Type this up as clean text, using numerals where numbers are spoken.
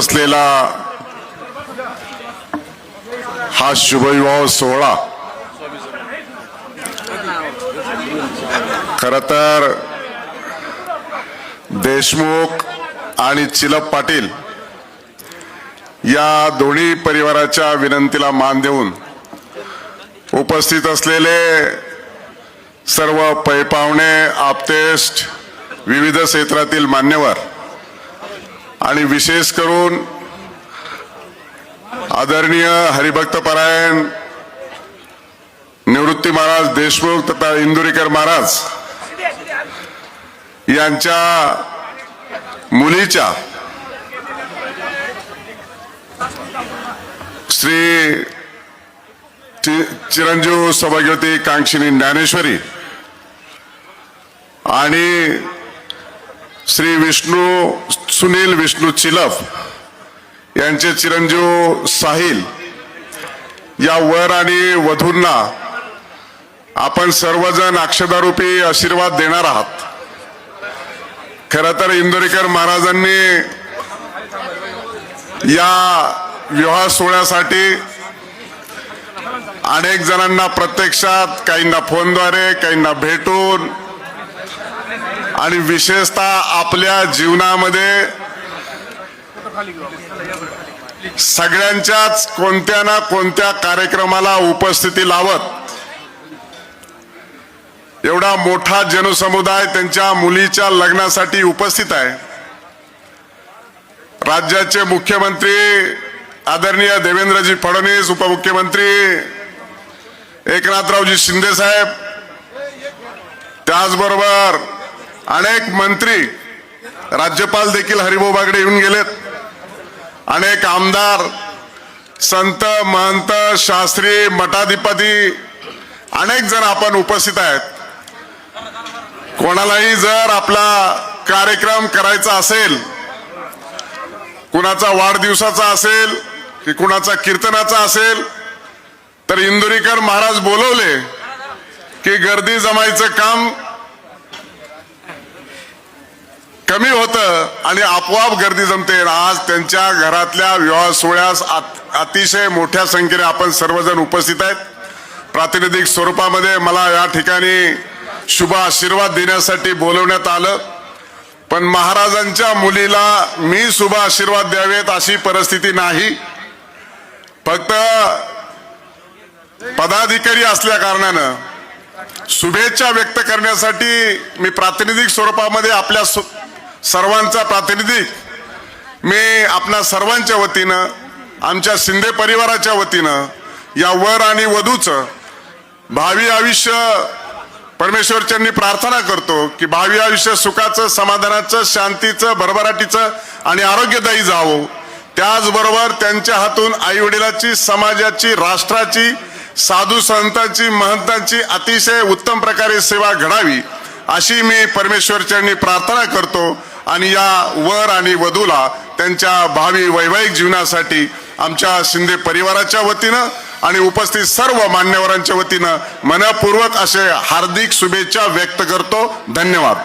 असलेला हा शुभविवाह सोहळा खरं तर देशमुख आणि चिलप पाटील या दोन्ही परिवाराच्या विनंतीला मान देऊन उपस्थित असलेले सर्व पैपावणे आप्तेष्ट विविध क्षेत्रातील मान्यवर आणि विशेष करून आदरणीय हरिभक्तपरायण निवृत्ती महाराज देशमुख तथा इंदुरीकर महाराज यांच्या मुलीच्या श्री चिरंजीव सौभाग्यवती कांक्षिणी ज्ञानेश्वरी आणि श्री सुनील विष्णू चिलफ यांचे चिरंजीव साहिल या वर आणि वधूंना आपण सर्वजण अक्षदारूपी आशीर्वाद देणार आहात। खरं तर इंदुरीकर महाराजांनी या विवाह सोहळ्यासाठी अनेक जणांना प्रत्यक्षात, काहींना फोनद्वारे, काहींना भेटून आणि विशेषतः आपल्या जीवनामध्ये सगळ्यांच्याच कोणत्या ना कोणत्या कार्यक्रमाला उपस्थिती लावत एवढा मोठा जनसमुदाय त्यांच्या मुलीच्या लग्नासाठी उपस्थित आहे। राज्याचे मुख्यमंत्री आदरणीय देवेंद्रजी फडणवीस, उपमुख्यमंत्री एकनाथरावजी शिंदे साहेब, त्याचबरोबर अनेक मंत्री, राज्यपाल देखील हरिभाऊ बागडे येऊन गेलेत, अनेक आमदार, संत महंत शास्त्री मठाधिपती अनेक जण आपण उपस्थित आहेत। कोणालाही जर आपला कार्यक्रम करायचा असेल, कुणाचा वाढदिवसाचा असेल की कुणाचा कीर्तनाचा असेल, तर इंदुरीकर महाराज बोलवले की गर्दी जमायचं काम कमी होतं आणि आपोआप गर्दी जमते। आज त्यांच्या घरातल्या विवाह सोहळ्यास अतिशय मोठ्या संख्येने आपण सर्वजण उपस्थित आहेत। प्रातिनिधिक स्वरूपामध्ये मला या ठिकाणी शुभ आशीर्वाद देण्यासाठी बोलवण्यात आलं, पण महाराजांच्या मुलीला मी शुभ आशीर्वाद द्यावेत अशी परिस्थिती नाही। फक्त पदाधिकारी असल्या कारणानं शुभेच्छा व्यक्त करण्यासाठी मी प्रातिनिधिक स्वरूपामध्ये आपल्या सर्वांचा प्रातिनिधिक मी आपल्या सर्वांच्या वतीनं, आमच्या शिंदे परिवाराच्या वतीनं या वर आणि वधूचं भावी आयुष्य परमेश्वरच्यांनी प्रार्थना करतो की भावी आयुष्य सुखाचं, समाधानाचं, शांतीचं, भरभराटीचं आणि आरोग्यदायी जावो। त्याचबरोबर त्यांच्या हातून आई वडिलाची, समाजाची, राष्ट्राची, साधू संतांची, महंतांची अतिशय उत्तम प्रकारे सेवा घडावी अशी मी परमेश्वरच्यांनी प्रार्थना करतो आणि या वर आणि वधूला त्यांच्या भावी वैवाहिक जीवनासाठी आमच्या शिंदे परिवाराच्या वतीनं आणि उपस्थित सर्व मान्यवरांच्या वतीनं मनपूर्वक असे हार्दिक शुभेच्छा व्यक्त करतो। धन्यवाद।